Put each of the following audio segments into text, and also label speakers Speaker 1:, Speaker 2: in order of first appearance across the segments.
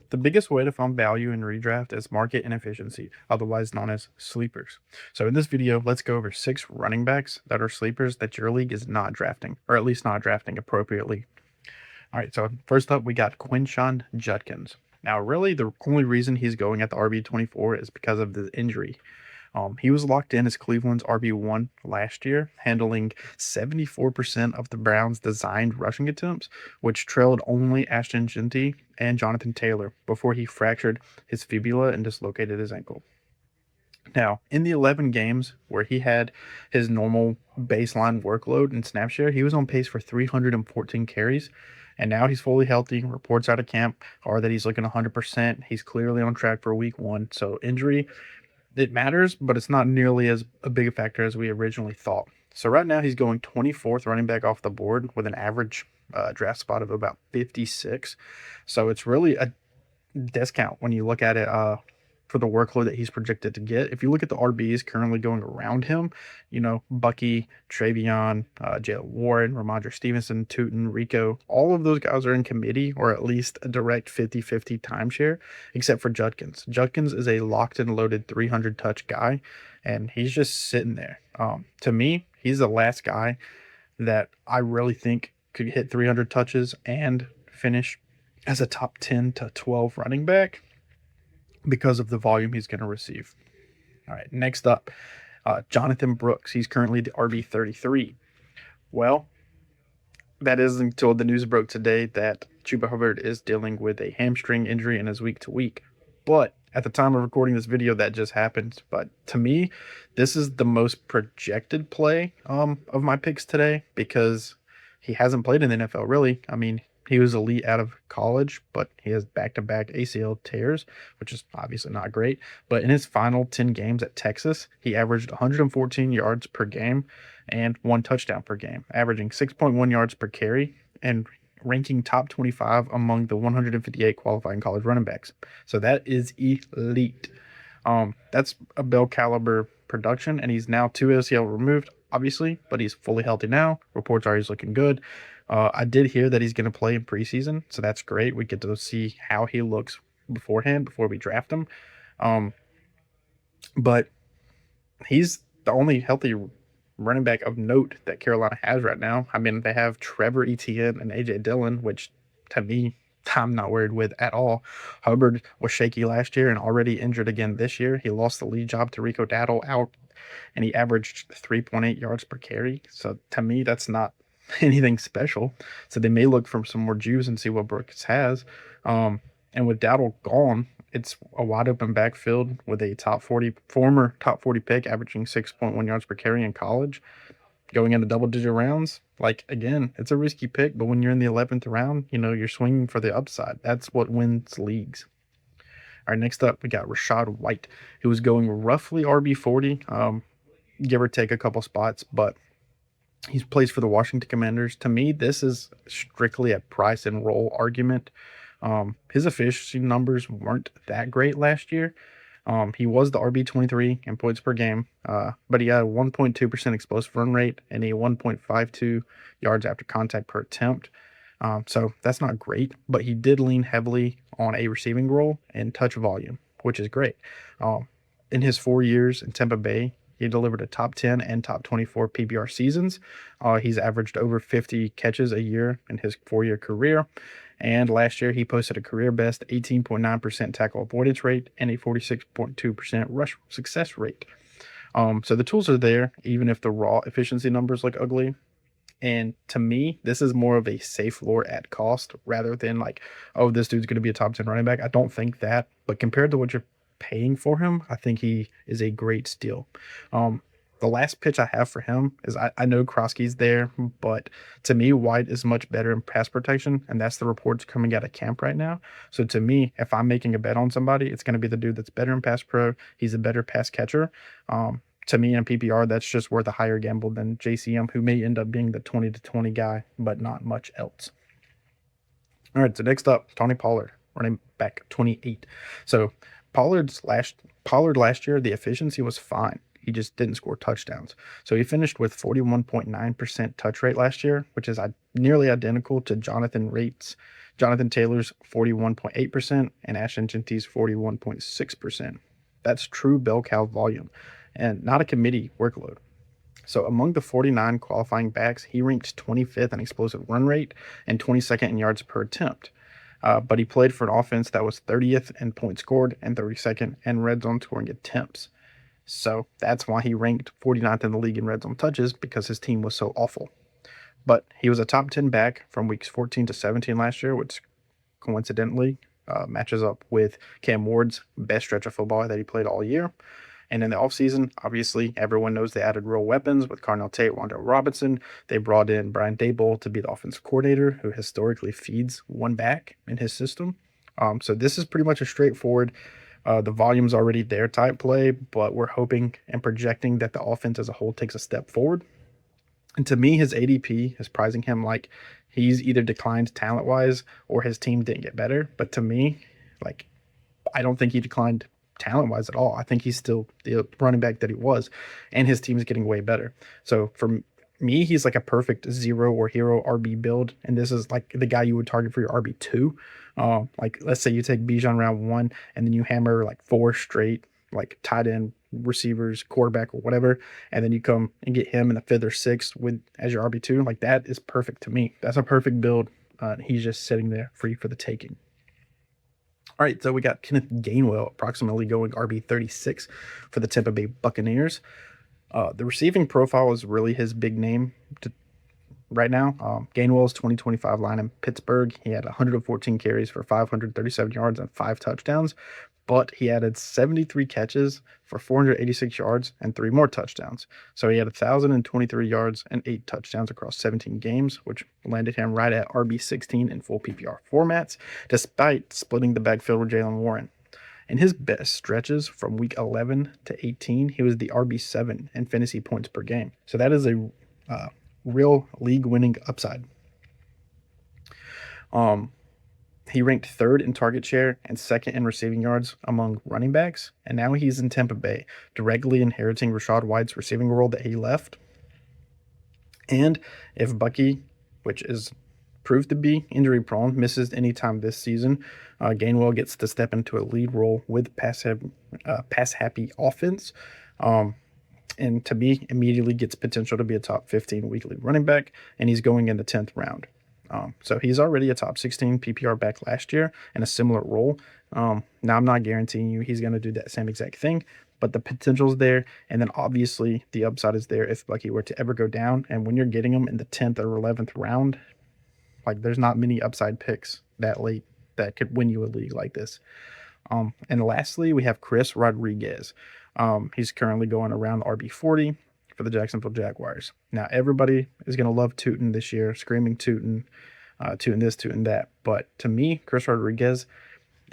Speaker 1: The biggest way to find value in redraft is market inefficiency, otherwise known as sleepers. So in this video, let's go over 6 running backs that are sleepers that your league is not drafting, or at least not drafting appropriately. All right, so first up, we got Quinshon Judkins. Now, really, the only reason he's going at the RB24 is because of the injury. He was locked in as Cleveland's RB1 last year, handling 74% of the Browns' designed rushing attempts, which trailed only Ashton Genty and Jonathan Taylor before he fractured his fibula and dislocated his ankle. Now, in the 11 games where he had his normal baseline workload and snap share, he was on pace for 314 carries. And now he's fully healthy. Reports out of camp are that he's looking 100%. He's clearly on track for week 1. So, injury, it matters, but it's not nearly as a big a factor as we originally thought. So, right now, he's going 24th running back off the board with an average draft spot of about 56. So, it's really a discount when you look at it for the workload that he's projected to get. If you look at the RBs currently going around him, Bucky, Travion, Jalen Warren, Ramondre Stevenson, Tootin, Rico, all of those guys are in committee or at least a direct 50-50 timeshare, except for Judkins. Judkins is a locked and loaded 300 touch guy, and he's just sitting there. To me, he's the last guy that I really think could hit 300 touches and finish as a top 10 to 12 running back because of the volume he's going to receive. All right, next up, Jonathan Brooks. He's currently the RB33. Well, that is until the news broke today that Chuba Hubbard is dealing with a hamstring injury and is week to week. But at the time of recording this video, that just happened. But to me, this is the most projected play of my picks today because he hasn't played in the NFL, really. I mean, he was elite out of college, but he has back-to-back ACL tears, which is obviously not great. But in his final 10 games at Texas, he averaged 114 yards per game and 1 touchdown per game, averaging 6.1 yards per carry and ranking top 25 among the 158 qualifying college running backs. So that is elite. That's a Bell caliber production, and he's now 2 ACL removed, obviously, but he's fully healthy now. Reports are he's looking good. I did hear that he's going to play in preseason, so that's great. We get to see how he looks beforehand before we draft him. But he's the only healthy running back of note that Carolina has right now. I mean, they have Trevor Etienne and A.J. Dillon, which to me, I'm not worried with at all. Hubbard was shaky last year and already injured again this year. He lost the lead job to Rico Dowdle out, and he averaged 3.8 yards per carry. So to me, that's not anything special. So they may look for some more juice and see what Brooks has. And with Dowdle gone, it's a wide open backfield with a former top 40 pick averaging 6.1 yards per carry in college, going into double-digit rounds. Like, again, it's a risky pick, but when you're in the 11th round, you're swinging for the upside. That's what wins leagues. All right, next up, we got Rachaad White, who was going roughly RB40, give or take a couple spots, but he plays for the Washington Commanders. To me, this is strictly a price and roll argument. His efficiency numbers weren't that great last year. He was the RB23 in points per game, but he had a 1.2% explosive run rate and a 1.52 yards after contact per attempt. So that's not great, but he did lean heavily on a receiving role and touch volume, which is great. In his 4 years in Tampa Bay, he delivered a top 10 and top 24 PPR seasons. He's averaged over 50 catches a year in his 4-year career. And last year, he posted a career best 18.9% tackle avoidance rate and a 46.2% rush success rate. So the tools are there, even if the raw efficiency numbers look ugly. And to me, this is more of a safe floor at cost rather than like, oh, this dude's going to be a top 10 running back. I don't think that. But compared to what you're paying for him, I think he is a great steal. The last pitch I have for him is I know Krosky's there, but to me, White is much better in pass protection, and that's the reports coming out of camp right now. So to me, if I'm making a bet on somebody, it's going to be the dude that's better in pass pro. He's a better pass catcher. To me, in PPR, that's just worth a higher gamble than JCM, who may end up being the 20 to 20 guy, but not much else. All right, so next up, Tony Pollard, running back 28. So Pollard last year, the efficiency was fine. He just didn't score touchdowns. So he finished with 41.9% touch rate last year, which is nearly identical to Jonathan Rate's Jonathan Taylor's 41.8% and Ashton Genty's 41.6%. That's true bell cow volume and not a committee workload. So among the 49 qualifying backs, he ranked 25th in explosive run rate and 22nd in yards per attempt. But he played for an offense that was 30th in points scored and 32nd in red zone scoring attempts. So that's why he ranked 49th in the league in red zone touches, because his team was so awful. But he was a top 10 back from weeks 14 to 17 last year, which coincidentally matches up with Cam Ward's best stretch of football that he played all year. And in the offseason, obviously, everyone knows they added real weapons with Carnell Tate, Wan'Dale Robinson. They brought in Brian Daboll to be the offensive coordinator, who historically feeds one back in his system. So this is pretty much a straightforward, the volume's already there type play, but we're hoping and projecting that the offense as a whole takes a step forward. And to me, his ADP is pricing him like he's either declined talent-wise or his team didn't get better. But to me, like, I don't think he declined talent-wise at all. I think he's still the running back that he was, and his team is getting way better. So for me, he's like a perfect zero or hero RB build, and this is like the guy you would target for your RB2. Like, let's say you take Bijan round 1, and then you hammer like 4 straight like tight end, receivers, quarterback, or whatever, and then you come and get him in the 5th or 6th with as your RB2. Like, that is perfect to me. That's a perfect build. He's just sitting there free for the taking. All right, so we got Kenneth Gainwell approximately going RB 36 for the Tampa Bay Buccaneers. The receiving profile is really his big name right now. Gainwell's 2025 line in Pittsburgh, he had 114 carries for 537 yards and 5 touchdowns, but he added 73 catches for 486 yards and 3 more touchdowns. So he had 1,023 yards and 8 touchdowns across 17 games, which landed him right at RB16 in full PPR formats, despite splitting the backfield with Jaylen Warren. In his best stretches from week 11 to 18, he was the RB7 in fantasy points per game. So that is a real league-winning upside. He ranked 3rd in target share and 2nd in receiving yards among running backs, and now he's in Tampa Bay, directly inheriting Rachaad White's receiving role that he left. And if Bucky, which is proved to be injury-prone, misses any time this season, Gainwell gets to step into a lead role with pass-happy offense, and to me, immediately gets potential to be a top 15 weekly running back, and he's going in the 10th round. So he's already a top 16 PPR back last year in a similar role. Now, I'm not guaranteeing you he's going to do that same exact thing, but the potential's there, and then obviously the upside is there if Bucky were to ever go down. And when you're getting him in the 10th or 11th round, like, there's not many upside picks that late that could win you a league like this. And lastly, we have Chris Rodriguez. He's currently going around RB40 for the Jacksonville Jaguars. Now, everybody is going to love Tootin this year, screaming Tootin, Tootin this, Tootin that. But to me, Chris Rodriguez,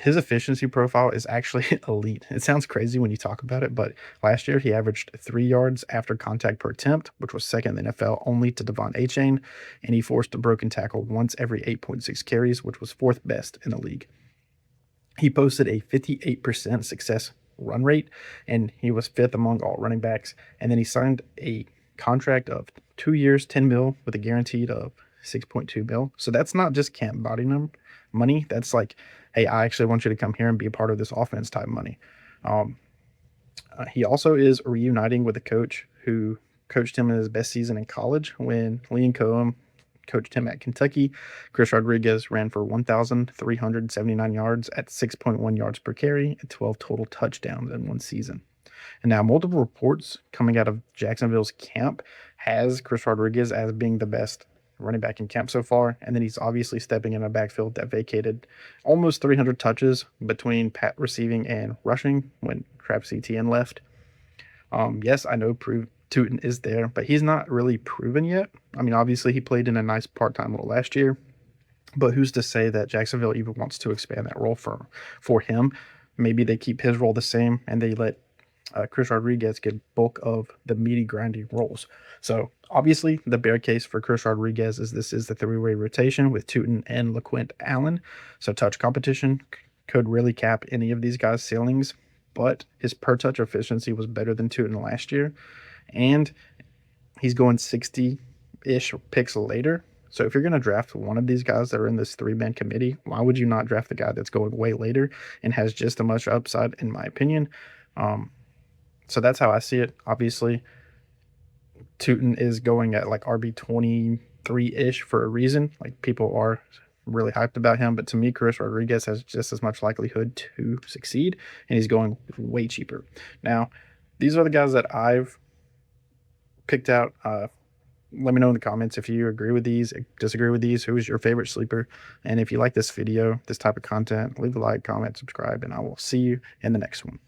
Speaker 1: his efficiency profile is actually elite. It sounds crazy when you talk about it, but last year he averaged 3 yards after contact per attempt, which was second in the NFL only to Devon Achane, and he forced a broken tackle once every 8.6 carries, which was 4th best in the league. He posted a 58% success run rate, and he was 5th among all running backs. And then he signed a contract of 2 years, $10 million with a guaranteed of $6.2 million. So that's not just camp body money. That's like, hey, I actually want you to come here and be a part of this offense type money. He also is reuniting with a coach who coached him in his best season in college when Liam Cohen coached him at Kentucky. Chris Rodriguez ran for 1,379 yards at 6.1 yards per carry and 12 total touchdowns in one season. And now multiple reports coming out of Jacksonville's camp has Chris Rodriguez as being the best running back in camp so far. And then he's obviously stepping in a backfield that vacated almost 300 touches between receiving and rushing when Travis Etienne left. Yes, I know Tootin is there, but he's not really proven yet. I mean, obviously he played in a nice part-time role last year, but who's to say that Jacksonville even wants to expand that role for him? Maybe they keep his role the same and they let Chris Rodriguez get bulk of the meaty, grinding roles. So obviously the bear case for Chris Rodriguez is this is the 3-way rotation with Tootin and LaQuint Allen. So touch competition could really cap any of these guys' ceilings, but his per touch efficiency was better than Tootin last year. And he's going 60-ish picks later. So if you're going to draft one of these guys that are in this 3-man committee, why would you not draft the guy that's going way later and has just as much upside, in my opinion? So that's how I see it. Obviously, Tootin is going at like RB23-ish for a reason. Like, people are really hyped about him, but to me, Chris Rodriguez has just as much likelihood to succeed, and he's going way cheaper. Now, these are the guys that I've picked out. Let me know in the comments if you agree with these, disagree with these, who is your favorite sleeper. And if you like this video, this type of content, leave a like, comment, subscribe, and I will see you in the next one.